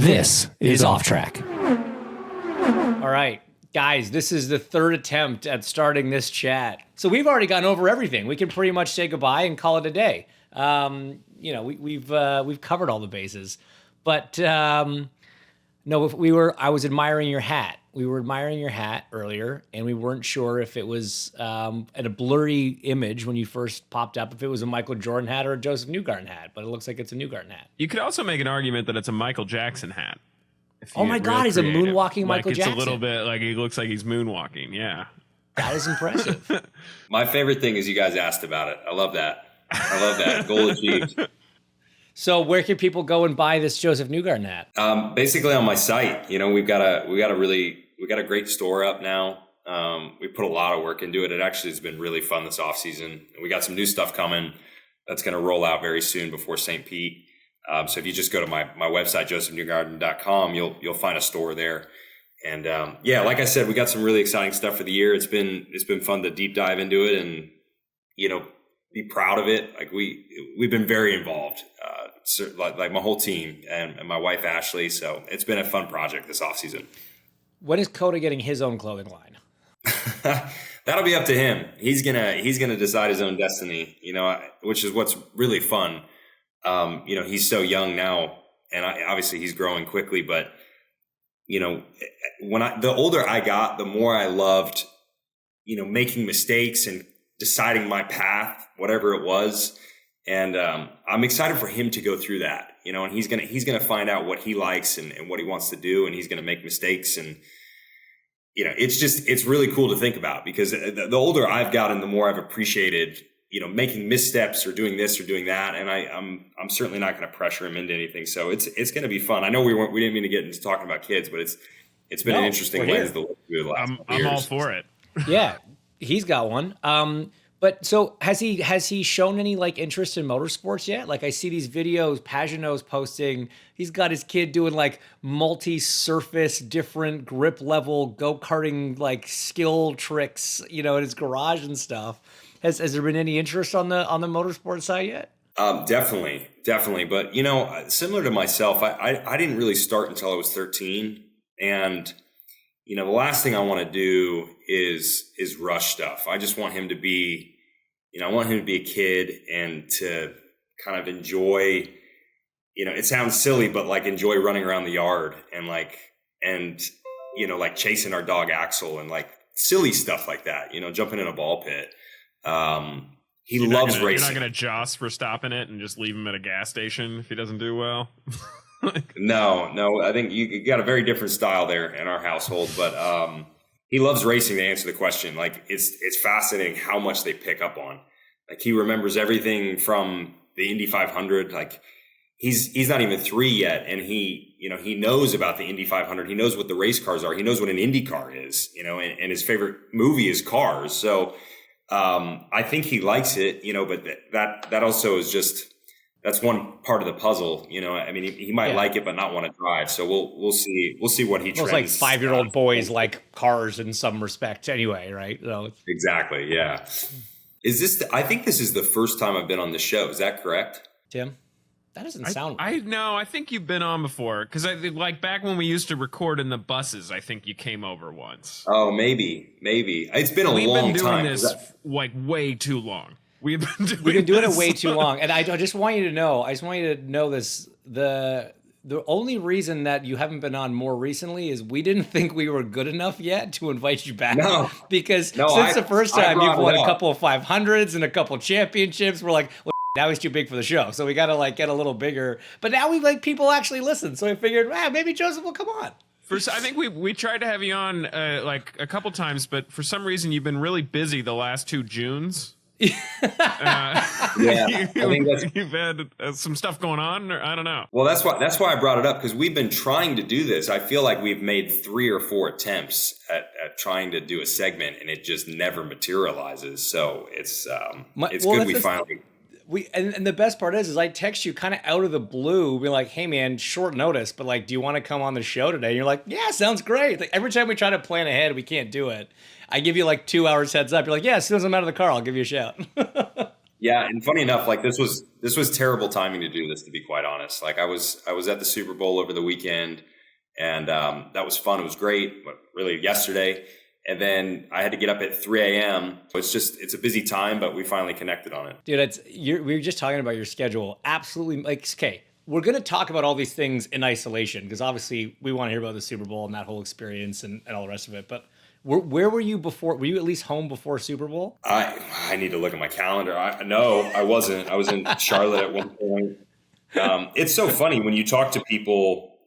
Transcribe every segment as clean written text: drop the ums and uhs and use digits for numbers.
This is Off Track. All right, guys, this is the third attempt at starting this chat. So we've already gone over everything. We can pretty much say goodbye and call it a day. We've covered all the bases. But no, I was admiring your hat. We were admiring your hat earlier, and we weren't sure if it was at a blurry image when you first popped up, if it was a Michael Jordan hat or a Josef Newgarden hat. But it looks like it's a Newgarden hat. You could also make an argument that it's a Michael Jackson hat. Oh my God, he's a moonwalking Michael Jackson. It's a little bit like he looks like he's moonwalking. Yeah, that is impressive. My favorite thing is you guys asked about it. I love that. Goal achieved. So where can people go and buy this Josef Newgarden hat? Basically on my site. You know, we got a great store up now. We put a lot of work into it. It actually has been really fun this offseason. We got some new stuff coming that's going to roll out very soon before St. Pete. So if you just go to my website, josefnewgarden.com, you'll find a store there. And like I said, we got some really exciting stuff for the year. It's been fun to deep dive into it and, be proud of it. Like we've been very involved, like my whole team and my wife, Ashley. So it's been a fun project this offseason. When is Coda getting his own clothing line? That'll be up to him. He's gonna decide his own destiny, which is what's really fun. He's so young now, and obviously he's growing quickly. But the older I got, the more I loved, making mistakes and deciding my path, whatever it was. And I'm excited for him to go through that, and he's gonna find out what he likes and what he wants to do, and he's gonna make mistakes. And it's really cool to think about, because the older I've gotten, the more I've appreciated making missteps or doing this or doing that. And I'm certainly not going to pressure him into anything. So it's going to be fun. I know we didn't mean to get into talking about kids, but it's been an interesting lens to look through the last couple I'm years. all for it. Yeah, he's got one. But so has he shown any interest in motorsports yet? Like I see these videos Pagano's posting. He's got his kid doing multi-surface, different grip level go-karting skill tricks, in his garage and stuff. Has there been any interest on the motorsport side yet? Definitely. But similar to myself, I didn't really start until I was 13, and the last thing I want to do is rush stuff. I just want him to be, I want him to be a kid and to kind of enjoy. It sounds silly, but enjoy running around the yard and chasing our dog Axel and silly stuff like that. Jumping in a ball pit. He loves racing. You're not going to joss for stopping it and just leave him at a gas station if he doesn't do well? No. I think you got a very different style there in our household, but he loves racing, to answer the question. It's fascinating how much they pick up on. He remembers everything from the Indy 500. He's not even 3 yet, and he knows about the Indy 500. He knows what the race cars are. He knows what an Indy car is, and his favorite movie is Cars. So I think he likes it, but that also is that's one part of the puzzle. He might like it, but not want to drive. So we'll see what he trends. Most 5-year-old boys like cars in some respect anyway, right? So exactly. Yeah. I think this is the first time I've been on the show. Is that correct? Tim? That doesn't sound right. I think you've been on before, because back when we used to record in the buses, I think you came over once. Oh, maybe. It's been a long time. We've been doing this way too long. We've been doing it way too long. And I just want you to know, this. The only reason that you haven't been on more recently is we didn't think we were good enough yet to invite you back. No. Because since the first time you've won a couple of 500s and a couple championships, we're like, well, now he's too big for the show. So we got to get a little bigger. But now people actually listen. So we figured, maybe Josef will come on. I think we tried to have you on a couple times, but for some reason you've been really busy the last 2 Junes. I think you've had some stuff going on, or I don't know. Well, that's why I brought it up, because we've been trying to do this. I feel like we've made 3 or 4 attempts at trying to do a segment, and it just never materializes. So it's good we finally. And the best part is I text you kind of out of the blue, be like, hey man, short notice, but do you want to come on the show today? And you're like, yeah, sounds great. Every time we try to plan ahead, we can't do it. I give you 2 hours heads up. You're like, yeah, as soon as I'm out of the car, I'll give you a shout. Yeah, and funny enough, like this was terrible timing to do this, to be quite honest. Like I was at the Super Bowl over the weekend, and that was fun. It was great, but really yesterday. And then I had to get up at 3 a.m. It's a busy time, but we finally connected on it. Dude, we were just talking about your schedule. Absolutely, like, okay, we're going to talk about all these things in isolation because obviously we want to hear about the Super Bowl and that whole experience and all the rest of it. But where were you before? Were you at least home before Super Bowl? I need to look at my calendar. No, I wasn't. I was in Charlotte at one point. It's so funny when you talk to people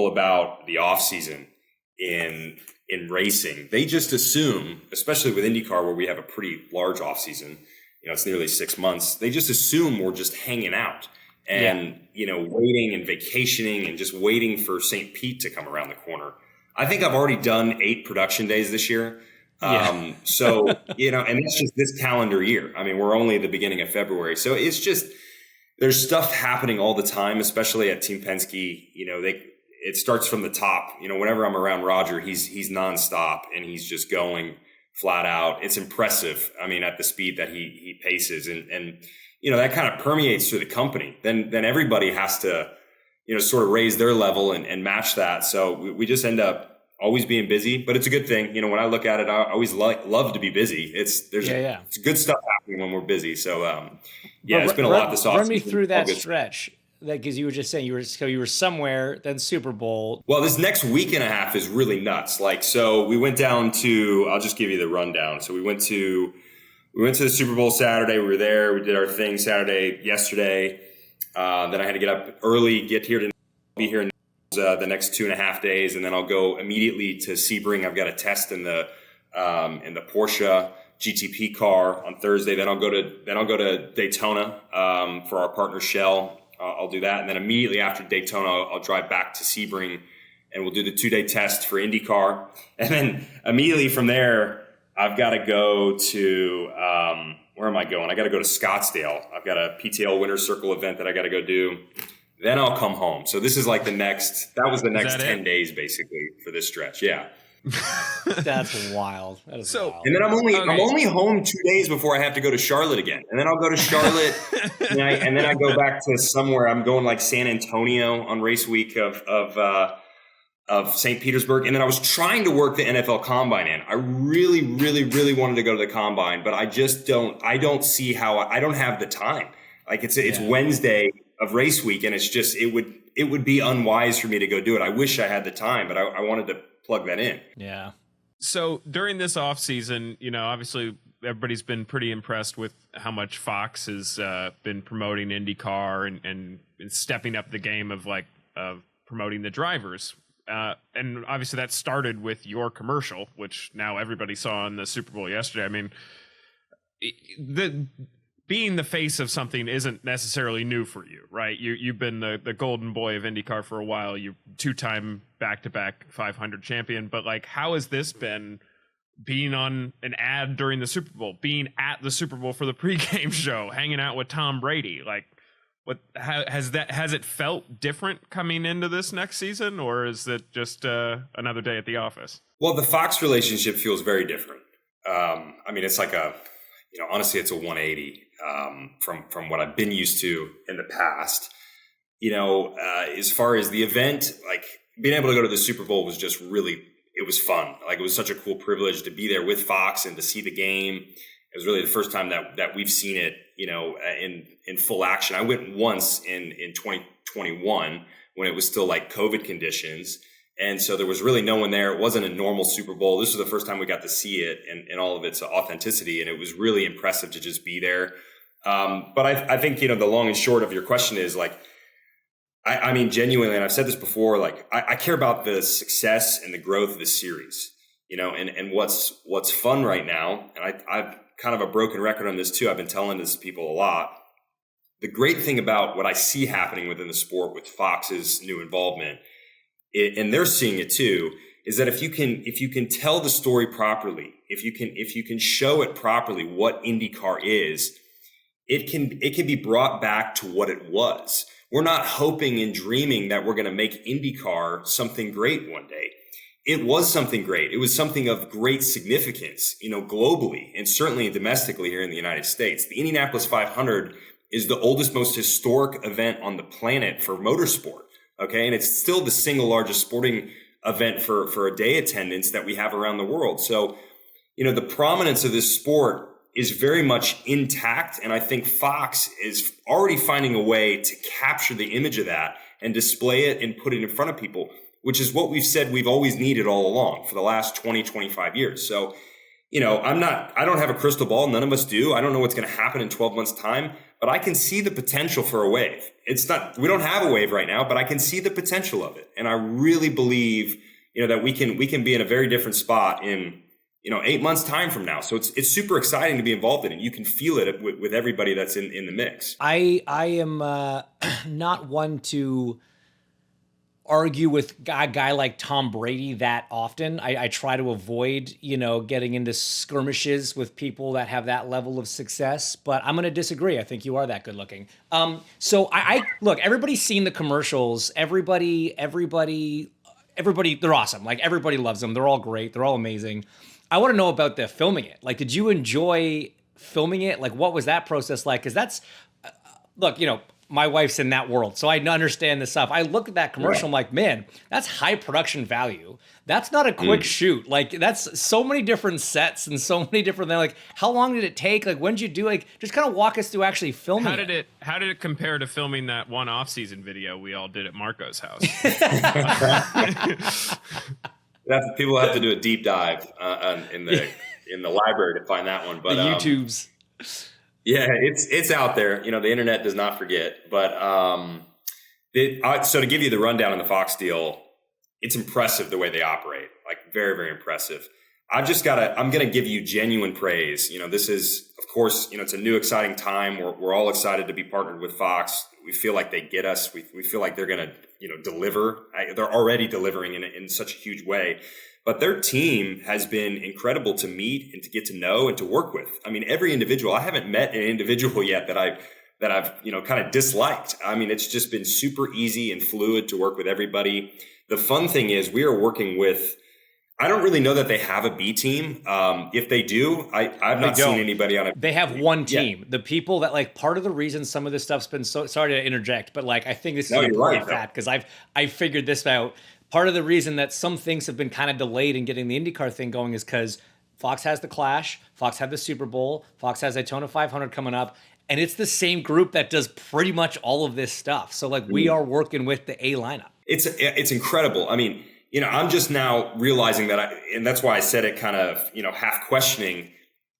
about the off season in racing, they just assume, especially with IndyCar where we have a pretty large off season, it's nearly 6 months. They just assume we're just hanging out and, waiting and vacationing and just waiting for St. Pete to come around the corner. I think I've already done 8 production days this year. So, and it's just this calendar year. I mean, we're only at the beginning of February. So it's just, there's stuff happening all the time, especially at Team Penske. It starts from the top. Whenever I'm around Roger, he's nonstop and he's just going flat out. It's impressive. I mean, at the speed that he paces and that kind of permeates through the company. Then everybody has to, sort of raise their level and match that. So we just end up always being busy, but it's a good thing. When I look at it, I always love to be busy. It's good stuff happening when we're busy. So, it's been a lot this offseason. Run me through that stretch. Because you were just saying you were somewhere, then Super Bowl. Well, this next week and a half is really nuts. So we went down to, I'll just give you the rundown. So we went to the Super Bowl Saturday. We were there. We did our thing yesterday. Then I had to get up early, be here in the next 2.5 days, and then I'll go immediately to Sebring. I've got a test in the Porsche GTP car on Thursday. Then I'll go to Daytona for our partner Shell. I'll do that. And then immediately after Daytona, I'll drive back to Sebring and we'll do the 2-day test for IndyCar. And then immediately from there, I've got to go to, where am I going? I got to go to Scottsdale. I've got a PTL Winter Circle event that I got to go do. Then I'll come home. So this is like that was the next 10 days basically for this stretch. Yeah. That's wild. That is wild. And then I'm only home 2 days before I have to go to Charlotte again. And then I'll go to Charlotte and then I go back to somewhere. I'm going like San Antonio on race week of St. Petersburg. And then I was trying to work the NFL Combine in. I really, really, really wanted to go to the Combine, but I don't see how I don't have the time. Like it's Wednesday of race week and it would be unwise for me to go do it. I wish I had the time, but I wanted to plug that in. Yeah. So during this off season, obviously everybody's been pretty impressed with how much Fox has been promoting IndyCar and stepping up the game of promoting the drivers. And obviously that started with your commercial, which now everybody saw in the Super Bowl yesterday. I mean, being the face of something isn't necessarily new for you, right? You've been the golden boy of IndyCar for a while. You're 2-time back-to-back 500 champion. But how has this been being on an ad during the Super Bowl, being at the Super Bowl for the pregame show, hanging out with Tom Brady? Has it felt different coming into this next season, or is it just another day at the office? Well, the Fox relationship feels very different. I mean, it's like honestly, it's a 180 from what I've been used to in the past. As far as the event, being able to go to the Super Bowl was just really, it was fun. It was such a cool privilege to be there with Fox and to see the game. It was really the first time that we've seen it, in full action. I went once in 2021 when it was still COVID conditions. And so there was really no one there. It wasn't a normal Super Bowl. This was the first time we got to see it in all of its authenticity. And it was really impressive to just be there. But I think, the long and short of your question is I mean, genuinely, and I've said this before, I care about the success and the growth of the series, and what's fun right now. And I've kind of a broken record on this too. I've been telling this to people a lot. The great thing about what I see happening within the sport with Fox's new involvement, and they're seeing it too, is that if you can tell the story properly, if you can show it properly what IndyCar is, it can be brought back to what it was. We're not hoping and dreaming that we're going to make IndyCar something great one day. it was something great. It was something of great significance, globally and certainly domestically here in the United States. The Indianapolis 500 is the oldest, most historic event on the planet for motorsport. Okay. And it's still the single largest sporting event for a day attendance that we have around the world. So, the prominence of this sport is very much intact. And I think Fox is already finding a way to capture the image of that and display it and put it in front of people, which is what we've said we've always needed all along for the last 20, 25 years. So, I don't have a crystal ball. None of us do. I don't know what's going to happen in 12 months time, but I can see the potential for a wave. We don't have a wave right now, but I can see the potential of it. And I really believe, that we can be in a very different spot in, 8 months time from now. So it's super exciting to be involved in it. You can feel it with everybody that's in the mix. I am not one to argue with a guy like Tom Brady that often. I try to avoid, getting into skirmishes with people that have that level of success, but I'm going to disagree. I think you are that good looking. So I look, everybody's seen the commercials. Everybody, they're awesome. Like everybody loves them. They're all great. They're all amazing. I want to know about the filming it. Like, did you enjoy filming it? Like, what was that process like? Because that's, look, my wife's in that world, so I understand this stuff. I look at that commercial, I'm like, man, that's high production value. That's not a quick shoot. Like, that's so many different sets and so many different things. Like, how long did it take? Like, when did you do? Like, just kind of walk us through actually filming. How did it compare to filming that one off-season video we all did at Marco's house? People have to do a deep dive in the library to find that one. But the YouTubes. Yeah, it's out there. The internet does not forget. But so to give you the rundown on the Fox deal, it's impressive the way they operate. Like very, very impressive. I'm going to give you genuine praise. This is, of course, it's a new exciting time. We're all excited to be partnered with Fox. We feel like they get us. We feel like they're going to, deliver. They're already delivering in such a huge way. But their team has been incredible to meet and to get to know and to work with. I mean, every individual. I haven't met an individual yet that I've kind of disliked. I mean, it's just been super easy and fluid to work with everybody. The fun thing is we are working with. I don't really know that they have a B team. If they do, I've not seen anybody on it. They have one team. Yeah. The people that part of the reason some of this stuff's been so, sorry to interject, but I think this is a fact because I figured this out. Part of the reason that some things have been kind of delayed in getting the IndyCar thing going is because Fox has the Clash, Fox had the Super Bowl, Fox has Daytona 500 coming up, and it's the same group that does pretty much all of this stuff. So we are working with the A lineup. It's incredible. I mean, I'm just now realizing that and that's why I said it kind of, half questioning.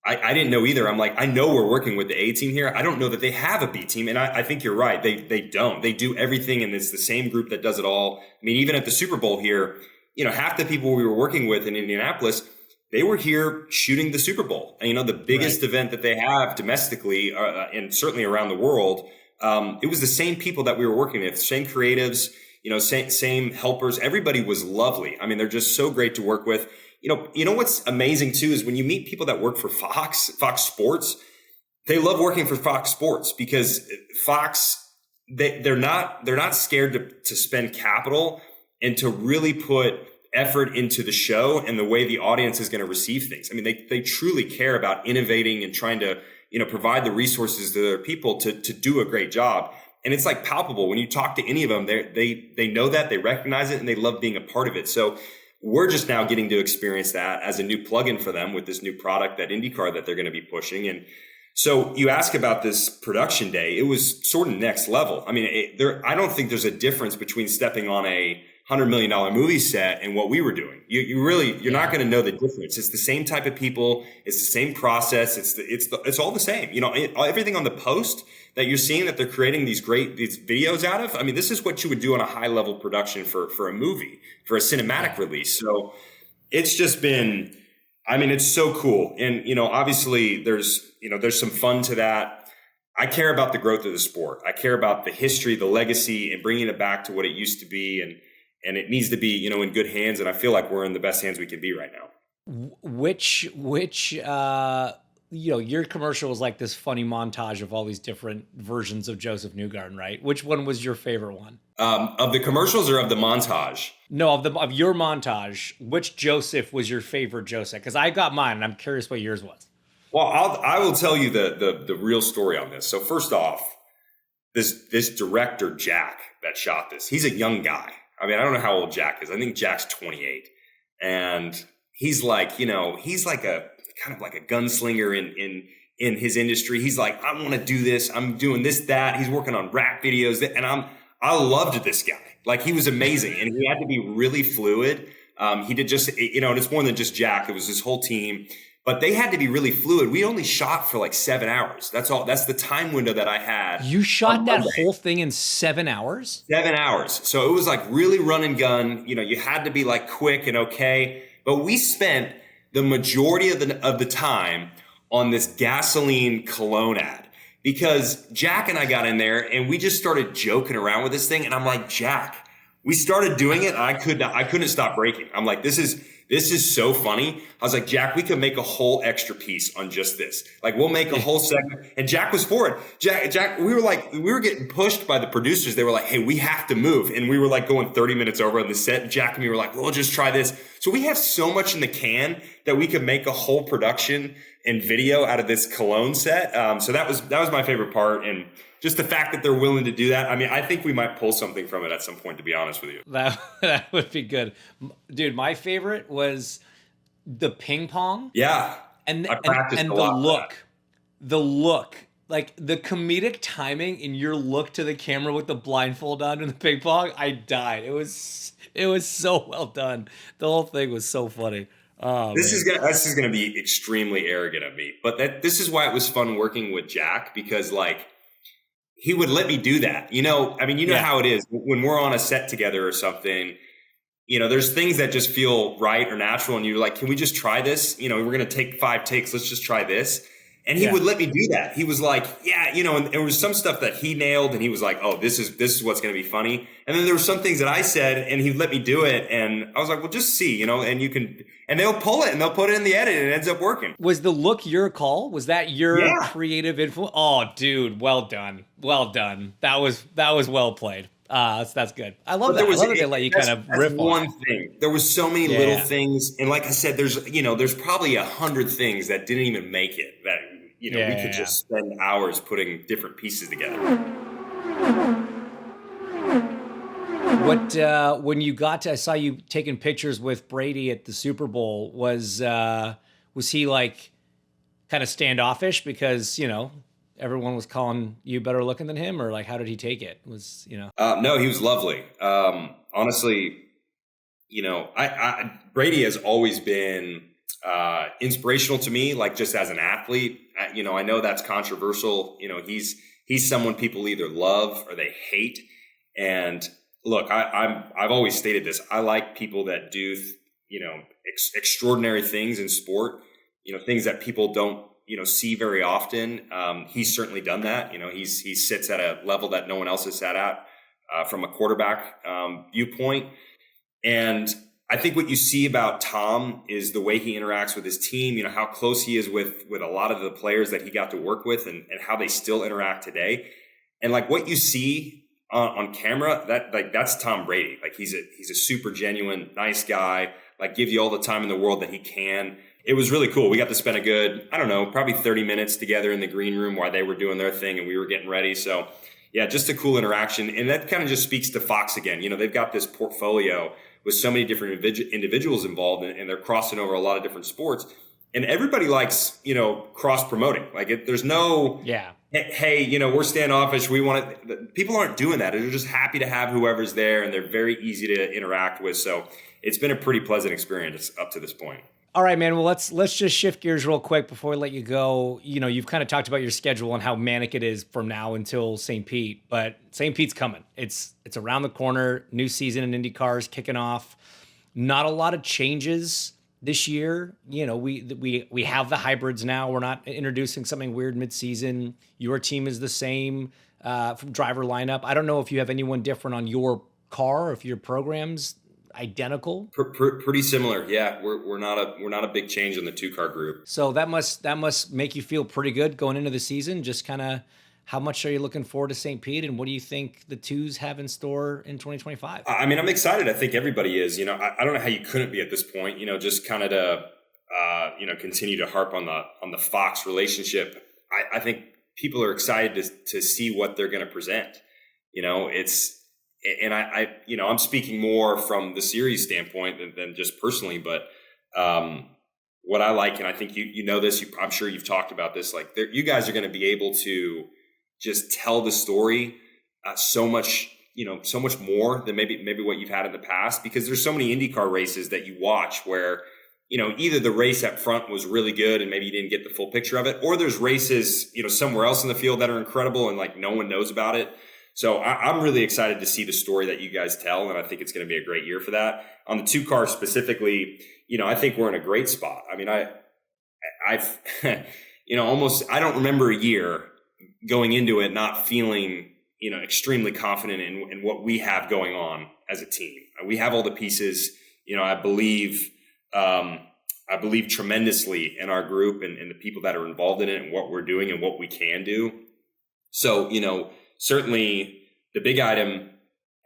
I didn't know either. I'm like, I know we're working with the A team here. I don't know that they have a B team. And I think you're right. They don't. They do everything. And it's the same group that does it all. I mean, even at the Super Bowl here, half the people we were working with in Indianapolis, they were here shooting the Super Bowl. And, the biggest event that they have domestically and certainly around the world, it was the same people that we were working with, same creatives, same helpers. Everybody was lovely. I mean, they're just so great to work with. You know what's amazing too is when you meet people that work for Fox Sports, they love working for Fox Sports because Fox, they're not scared to spend capital and to really put effort into the show and the way the audience is going to receive things. I mean, they truly care about innovating and trying to, provide the resources to their people to do a great job. And it's palpable when you talk to any of them, they know that, they recognize it, and they love being a part of it. So we're just now getting to experience that as a new plugin for them with this new product, that IndyCar that they're going to be pushing. And so you ask about this production day, it was sort of next level. I mean, I don't think there's a difference between stepping on a $100 million movie set and what we were doing. You're not going to know the difference. It's the same type of people. It's the same process. It's all the same. Everything on the post that you're seeing that they're creating these videos out of. I mean, this is what you would do on a high level production for a movie, for a cinematic release. So it's just been, I mean, it's so cool. And, obviously there's some fun to that. I care about the growth of the sport. I care about the history, the legacy, and bringing it back to what it used to be. And it needs to be, in good hands. And I feel like we're in the best hands we can be right now. Which your commercial was like this funny montage of all these different versions of Josef Newgarden, right? Which one was your favorite one? Of the commercials or of the montage? No, of your montage, which Josef was your favorite Josef? Because I got mine, and I'm curious what yours was. Well, I will tell you the real story on this. So first off, this director, Jack, that shot this, he's a young guy. I mean, I don't know how old Jack is. I think Jack's 28. And he's like, he's like a kind of like a gunslinger in his industry. He's like, I want to do this. I'm doing this, that. He's working on rap videos. And I loved this guy. Like, he was amazing. And he had to be really fluid. He did just, and it's more than just Jack. It was his whole team. But they had to be really fluid. We only shot for like 7 hours. That's all. That's the time window that I had. You shot that whole thing in 7 hours? 7 hours. So it was like really run and gun. You had to be like quick and okay. But we spent the majority of the time on this gasoline cologne ad, because Jack and I got in there and we just started joking around with this thing. And I'm like, Jack, we started doing it. And I couldn't stop breaking. I'm like, this is so funny. I was like, Jack, we could make a whole extra piece on just this. Like, we'll make a whole segment. And Jack was for it. Jack, we were getting pushed by the producers. They were like, hey, we have to move. And we were like going 30 minutes over on the set. Jack and me were like, we'll just try this. So we have so much in the can that we could make a whole production and video out of this cologne set. So that was my favorite part. And just the fact that they're willing to do that. I mean, I think we might pull something from it at some point, to be honest with you. That would be good. Dude, my favorite was the ping pong. Yeah. And the look. The look. Like, the comedic timing in your look to the camera with the blindfold on and the ping pong, I died. It was so well done. The whole thing was so funny. Oh, this is gonna be extremely arrogant of me, but this is why it was fun working with Jack, because like, he would let me do that. I mean, how it is when we're on a set together or something, there's things that just feel right or natural. And you're like, can we just try this? We're going to take 5 takes. Let's just try this. And he would let me do that. He was like, yeah, and there was some stuff that he nailed and he was like, oh, this is what's going to be funny. And then there were some things that I said and he'd let me do it. And I was like, well, just see, and you can, and they'll pull it and they'll put it in the edit and it ends up working. Was the look your call? Was that your creative influence? Oh, dude, well done. Well done. That was well played. That's good. I love that. I love that they let you kind of riff on one thing. There was so many little things. And like I said, there's probably 100 things that didn't even make it that, we could just spend hours putting different pieces together. What, when you got to, I saw you taking pictures with Brady at the Super Bowl, was he like kind of standoffish because, everyone was calling you better looking than him, or like, how did he take it? No, he was lovely. Honestly, Brady has always been inspirational to me, like just as an athlete. I know that's controversial. He's someone people either love or they hate. And look, I've always stated this. I like people that do, extraordinary things in sport, things that people don't, see very often. He's certainly done that. He sits at a level that no one else has sat at from a quarterback viewpoint. And I think what you see about Tom is the way he interacts with his team, how close he is with a lot of the players that he got to work with and how they still interact today. And like what you see on camera, that's Tom Brady. Like he's a super genuine, nice guy, like gives you all the time in the world that he can. It was really cool. We got to spend a good, probably 30 minutes together in the green room while they were doing their thing and we were getting ready. So yeah, just a cool interaction. And that kind of just speaks to Fox again. They've got this portfolio with so many different individuals involved and they're crossing over a lot of different sports. And everybody likes, cross promoting. Like there's no, hey, we're standoffish. We want it. People aren't doing that. They're just happy to have whoever's there and they're very easy to interact with. So it's been a pretty pleasant experience up to this point. All right, man. Well, let's just shift gears real quick before we let you go. You've kind of talked about your schedule and how manic it is from now until St. Pete, but St. Pete's coming. It's around the corner. New season in IndyCar is kicking off. Not a lot of changes this year. We have the hybrids now. We're not introducing something weird mid-season. Your team is the same from driver lineup. I don't know if you have anyone different on your car, or if your programs identical? Pretty similar. Yeah, we're not a big change in the 2-car group. So that must make you feel pretty good going into the season. Just kind of, how much are you looking forward to St. Pete, and what do you think the twos have in store in 2025? I mean, I'm excited. I think everybody is. I don't know how you couldn't be at this point. Just kind of to continue to harp on the Fox relationship. I think people are excited to see what they're going to present. I'm speaking more from the series standpoint than just personally, but what I like, and I think you know this, I'm sure you've talked about this, like you guys are going to be able to just tell the story so much more than maybe what you've had in the past, because there's so many IndyCar races that you watch where, either the race up front was really good and maybe you didn't get the full picture of it, or there's races, somewhere else in the field that are incredible and like no one knows about it. So I'm really excited to see the story that you guys tell, and I think it's going to be a great year for that. On the 2-car specifically, I think we're in a great spot. I mean, I've almost, I don't remember a year going into it not feeling, extremely confident in what we have going on as a team. We have all the pieces. I believe tremendously in our group and the people that are involved in it and what we're doing and what we can do. So, certainly the big item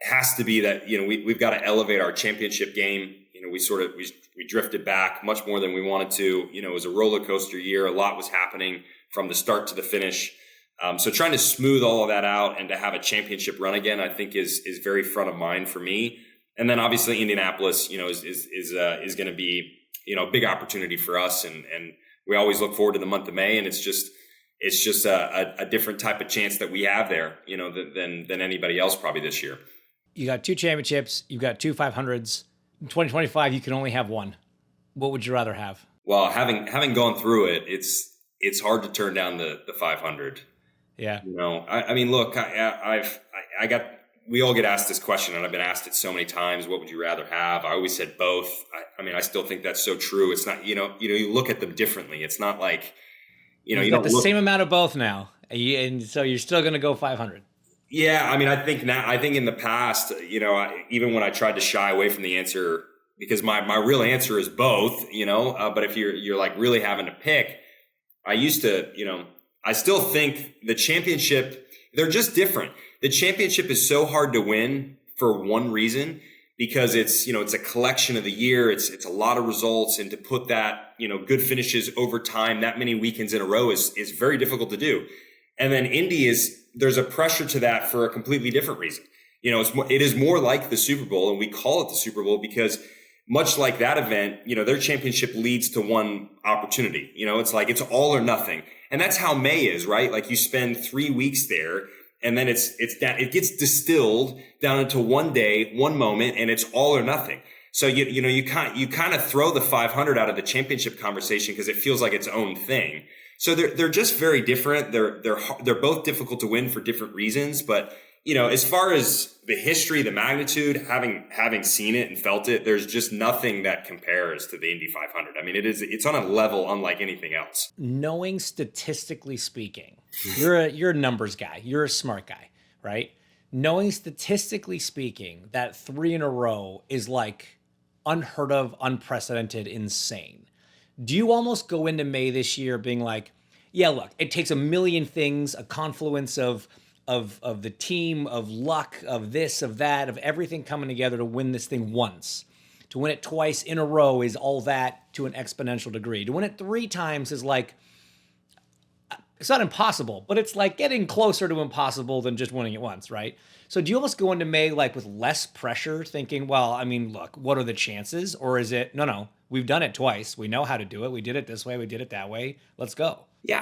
has to be that, we've got to elevate our championship game. We drifted back much more than we wanted to. It was a roller coaster year. A lot was happening from the start to the finish. So trying to smooth all of that out and to have a championship run again, I think is very front of mind for me. And then obviously Indianapolis, is going to be, a big opportunity for us. And we always look forward to the month of May, and it's just a different type of chance that we have there, than anybody else probably this year. You got 2 championships, you've got 2 500s. In 2025, you can only have one. What would you rather have? Well, having gone through it, it's hard to turn down the 500. Yeah. I mean, look, we all get asked this question, and I've been asked it so many times. What would you rather have? I always said both. I still think that's so true. It's not, you look at them differently. It's not like, you got the same amount of both now, and so you're still going to go 500. Yeah, I think in the past, even when I tried to shy away from the answer, because my real answer is both, but if you're like really having to pick, I used to, I still think the championship, they're just different. The championship is so hard to win for one reason, because it's a collection of the year. It's a lot of results, and to put that, good finishes over time, that many weekends in a row is very difficult to do. And then Indy there's a pressure to that for a completely different reason. It is more like the Super Bowl, and we call it the Super Bowl because much like that event, their championship leads to one opportunity. It's like it's all or nothing. And that's how May is, right? Like you spend 3 weeks there, and then it gets distilled down into one day, one moment, and it's all or nothing. So you kind of throw the 500 out of the championship conversation because it feels like its own thing. So they're just very different. They're both difficult to win for different reasons. But as far as the history, the magnitude, having seen it and felt it, there's just nothing that compares to the Indy 500. I mean, it's on a level unlike anything else. Knowing statistically speaking, you're a numbers guy, you're a smart guy, right? Knowing statistically speaking that 3 in a row is like unheard of, unprecedented, insane. Do you almost go into May this year being like, yeah, look, it takes a million things, a confluence of the team, of luck, of this, of that, of everything coming together to win this thing once. To win it twice in a row is all that to an exponential degree. To win it 3 times is like, it's not impossible, but it's like getting closer to impossible than just winning it once, right? So do you almost go into May like with less pressure, thinking, well, I mean, look, what are the chances? Or is it, no, we've done it twice. We know how to do it. We did it this way. We did it that way. Let's go. Yeah,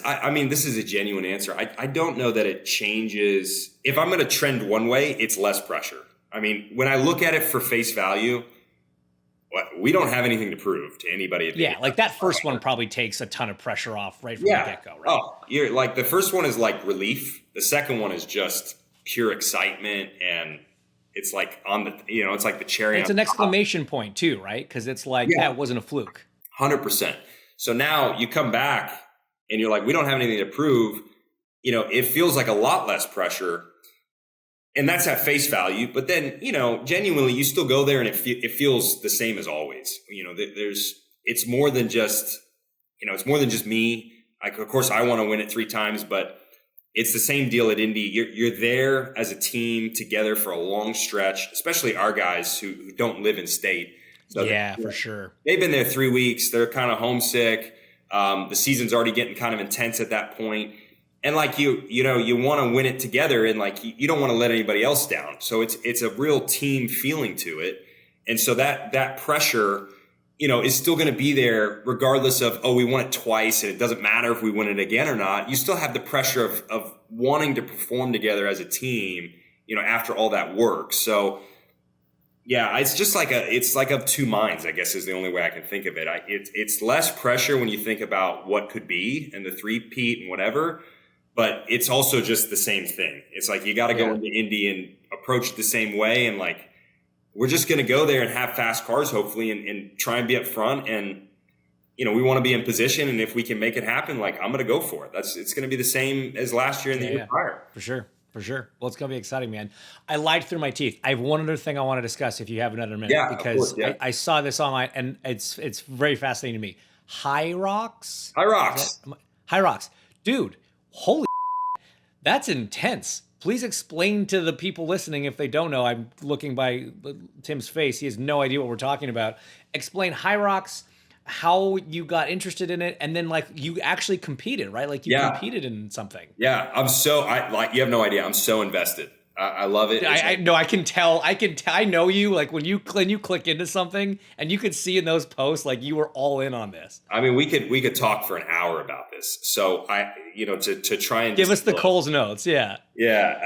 I mean, this is a genuine answer. I don't know that it changes. If I'm going to trend one way, it's less pressure. I mean, when I look at it for face value, we don't have anything to prove to anybody. Yeah, like that first one probably takes a ton of pressure off right from the get-go, right? Oh, you're like the first one is like relief. The second one is just pure excitement, and it's like it's like the cherry. It's an exclamation point too, right? Because it's like that wasn't a fluke. 100%. So now you come back and you're like, we don't have anything to prove. It feels like a lot less pressure. and that's at face value. But then, genuinely, you still go there and it feels the same as always. It's more than just, it's more than just me. Of course, I want to win it 3 times, but it's the same deal at Indy. You're there as a team together for a long stretch, especially our guys who don't live in state. So for sure. They've been there 3 weeks. They're kind of homesick. The season's already getting kind of intense at that point. And like you want to win it together, and like you don't want to let anybody else down. So it's a real team feeling to it. And so that pressure, is still going to be there regardless of, we won it twice and it doesn't matter if we win it again or not. You still have the pressure of wanting to perform together as a team, after all that work. So yeah, it's just it's like of two minds, I guess is the only way I can think of it. It's less pressure when you think about what could be and the 3-peat and whatever, but it's also just the same thing. It's like, you got to go into Indy and approach it the same way. And like, we're just going to go there and have fast cars, hopefully, and try and be up front. And, we want to be in position. And if we can make it happen, like, I'm going to go for it. It's going to be the same as last year and the year prior. For sure. Well, it's going to be exciting, man. I lied through my teeth. I have one other thing I want to discuss if you have another minute, because I saw this online and it's very fascinating to me. Hyrox. Dude, holy that's intense. Please explain to the people listening if they don't know. I'm looking by Tim's face. He has no idea what we're talking about. Explain Hyrox, how you got interested in it, and then like you actually competed, right? Like you competed in something. Yeah, you have no idea. I'm so invested. I love it. I know. I can tell. I know you. Like when you click into something, and you could see in those posts, like you were all in on this. I mean, we could talk for an hour about this. So to try and give us the Cole's notes. Yeah. Yeah.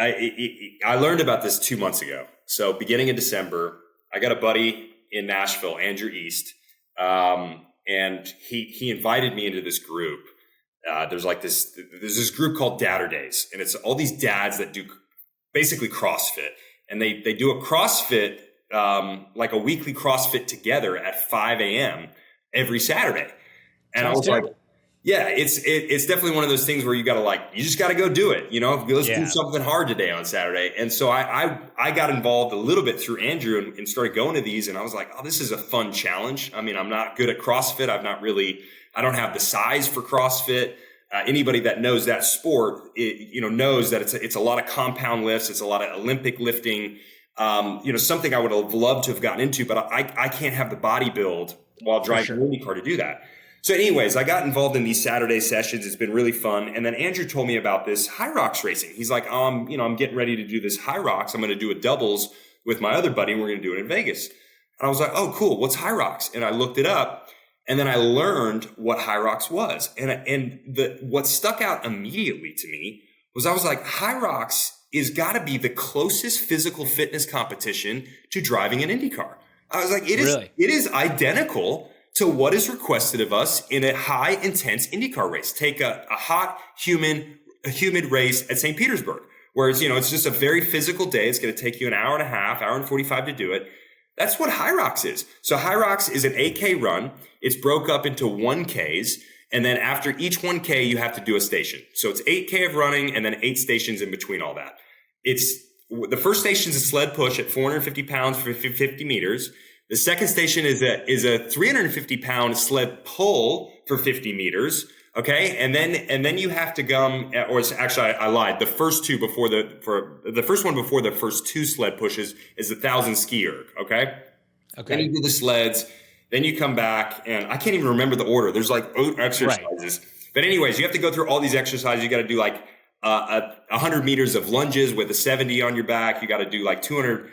I learned about this 2 months ago. So beginning of December, I got a buddy in Nashville, Andrew East, and he invited me into this group. There's this group called Dadder Days, and it's all these dads that do basically CrossFit, and they do a CrossFit, like a weekly CrossFit together at 5 a.m. every Saturday. And I was like, yeah, it's definitely one of those things where you just got to go do it. Let's do something hard today on Saturday. And so I got involved a little bit through Andrew and started going to these, and I was like, oh, this is a fun challenge. I mean, I'm not good at CrossFit. I don't have the size for CrossFit. Anybody that knows that sport, knows that it's a lot of compound lifts. It's a lot of Olympic lifting. Something I would have loved to have gotten into, but I can't have the body build while driving an Indy car to do that. So anyways, I got involved in these Saturday sessions. It's been really fun. And then Andrew told me about this Hyrox racing. He's like, I'm getting ready to do this Hyrox. I'm going to do a doubles with my other buddy, and we're going to do it in Vegas. And I was like, oh, cool. What's Hyrox? And I looked it up. And then I learned what Hyrox was. What stuck out immediately to me was, I was like, Hyrox is got to be the closest physical fitness competition to driving an Indy car. I was like, it is identical to what is requested of us in a high intense IndyCar race. Take a hot, humid race at St. Petersburg, where it's just a very physical day. It's going to take you an hour and a half, hour and 45 to do it. That's what Hyrox is. So Hyrox is an 8K run. It's broke up into 1Ks. And then after each 1K, you have to do a station. So it's 8K of running and then 8 stations in between all that. The first station is a sled push at 450 pounds for 50 meters. The second station is a 350 pound sled pull for 50 meters. Okay. And then you have to I lied. The first one before the first 2 sled pushes is 1,000 ski erg. Okay. Then you do the sleds, then you come back, and I can't even remember the order. There's like 8 exercises. Right. But anyways, you have to go through all these exercises. You got to do like 100 meters of lunges with a 70 on your back. You got to do like 200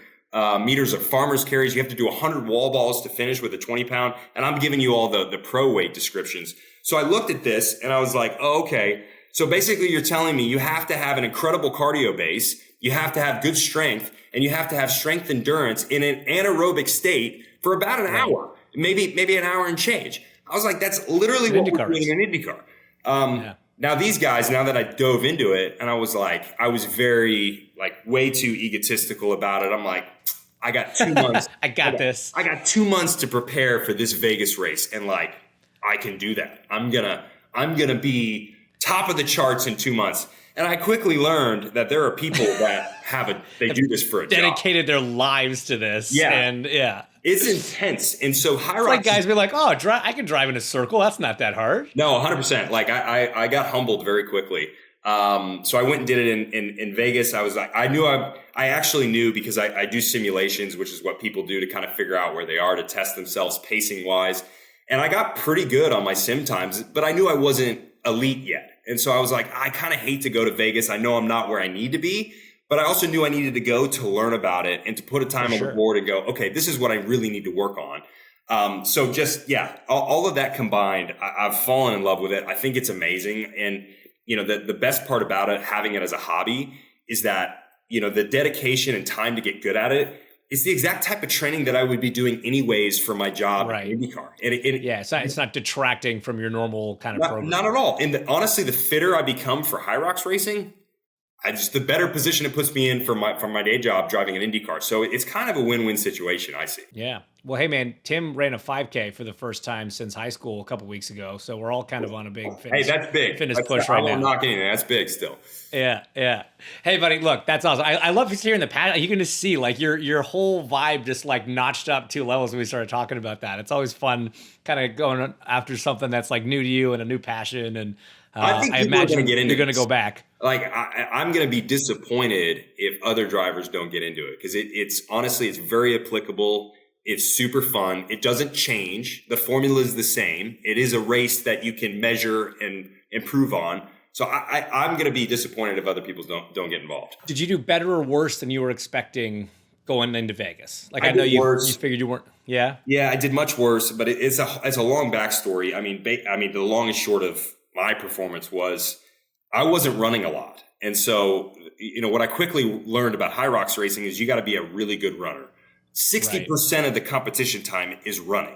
meters of farmer's carries. You have to do 100 wall balls to finish with a 20 pound. And I'm giving you all the pro weight descriptions. So I looked at this and I was like, oh, okay. So basically you're telling me you have to have an incredible cardio base. You have to have good strength, and you have to have strength endurance in an anaerobic state for about an hour, maybe an hour and change. I was like, that's literally what we're doing in an IndyCar. Now these guys, now that I dove into it, and I was very way too egotistical about it. I'm like, I got 2 months. I got this. I got 2 months to prepare for this Vegas race, and I can do that. I'm gonna be top of the charts in 2 months. And I quickly learned that there are people that they do this for a dedicated their lives to this. Yeah. And it's intense. And so Hyrox, it's like guys be like, oh, I can drive in a circle. That's not that hard. No, 100%. Like I got humbled very quickly. So I went and did it in Vegas. I was like, I actually knew because I do simulations, which is what people do to kind of figure out where they are to test themselves pacing wise. And I got pretty good on my sim times, but I knew I wasn't elite yet. And so I was like, I kind of hate to go to Vegas. I know I'm not where I need to be, but I also knew I needed to go to learn about it and to put a time on the board and go, okay, this is what I really need to work on. So just, all of that combined, I've fallen in love with it. I think it's amazing. And, the best part about it, having it as a hobby, is that, the dedication and time to get good at it is the exact type of training that I would be doing anyways for my job in IndyCar. And it's not detracting from your normal kind of program. Not at all. And honestly, the fitter I become for Hyrox racing, the better position it puts me in for my day job driving an IndyCar. So it's kind of a win-win situation, I see. Yeah. Well, hey man, Tim ran a 5K for the first time since high school a couple weeks ago. So we're all kind of on a big fitness, that's big. Push right now. I'm not getting it. That's big still. Yeah. Hey buddy, look, that's awesome. I love hearing the passion. You can just see like your whole vibe just like notched up 2 levels when we started talking about that. It's always fun kind of going after something that's like new to you and a new passion. And I imagine you're going to go back. Like I'm going to be disappointed if other drivers don't get into it because it's honestly, it's very applicable. It's super fun. It doesn't change. The formula is the same. It is a race that you can measure and improve on. So I'm going to be disappointed if other people don't get involved. Did you do better or worse than you were expecting going into Vegas? Like I know you figured you weren't. Yeah. Yeah, I did much worse, but it's a long backstory. I mean, the long and short of my performance was I wasn't running a lot. And so, what I quickly learned about Hyrox racing is you got to be a really good runner. 60% of the competition time is running.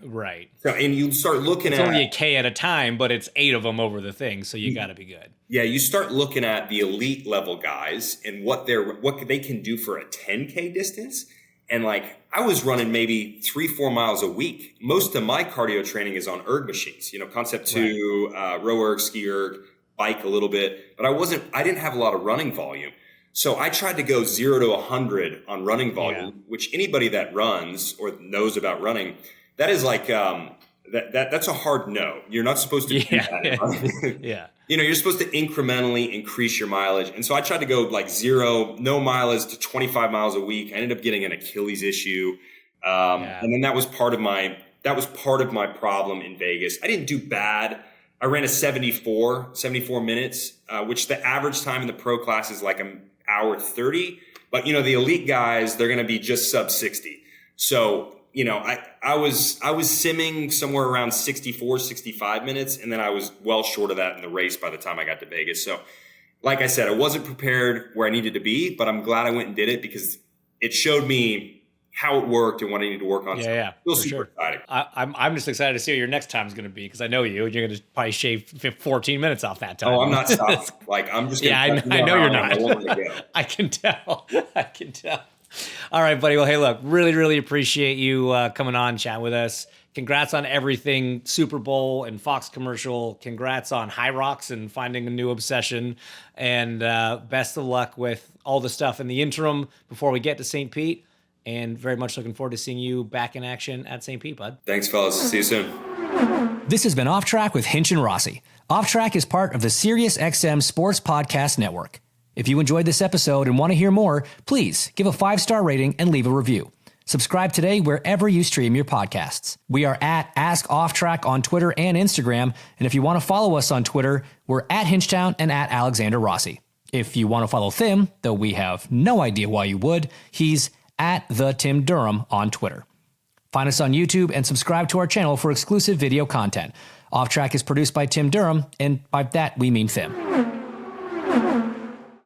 Right. So, and you start looking it's only a K at a time, but it's 8 of them over the thing. So you got to be good. Yeah. You start looking at the elite level guys and what they can do for a 10K distance. And like, I was running maybe 3-4 miles a week. Most of my cardio training is on erg machines, Concept 2, row erg, ski erg, bike a little bit, but I didn't have a lot of running volume. So I tried to go 0 to 100 on running volume, which anybody that runs or knows about running, that is like, that's a hard no. You're not supposed to do that. Yeah. You're supposed to incrementally increase your mileage. And so I tried to go like 0, no mileage to 25 miles a week. I ended up getting an Achilles issue. And then that was part of my problem in Vegas. I didn't do bad. I ran a 74 minutes, which the average time in the pro class is like an hour 30. But, the elite guys, they're going to be just sub 60. So, I was simming somewhere around 64, 65 minutes. And then I was well short of that in the race by the time I got to Vegas. So like I said, I wasn't prepared where I needed to be, but I'm glad I went and did it because it showed me how it worked and what I need to work on. Yeah. Feel super excited. I'm just excited to see what your next time is going to be because I know you're going to probably shave 14 minutes off that time. Oh, I'm not stopping. Like I'm just. I know you're not. I can tell. All right, buddy. Well, hey, look, really, really appreciate you coming on, chatting with us. Congrats on everything, Super Bowl and Fox commercial. Congrats on Hyrox and finding a new obsession. And best of luck with all the stuff in the interim before we get to St. Pete. And very much looking forward to seeing you back in action at St. Pete, bud. Thanks, fellas. See you soon. This has been Off Track with Hinch and Rossi. Off Track is part of the SiriusXM Sports Podcast Network. If you enjoyed this episode and want to hear more, please give a 5-star rating and leave a review. Subscribe today wherever you stream your podcasts. We are at Ask Off Track on Twitter and Instagram. And if you want to follow us on Twitter, we're at Hinchtown and at Alexander Rossi. If you want to follow Tim, though we have no idea why you would, he's at the Tim Durham on Twitter. Find us on YouTube and subscribe to our channel for exclusive video content. Off Track is produced by Tim Durham, and by that we mean Tim.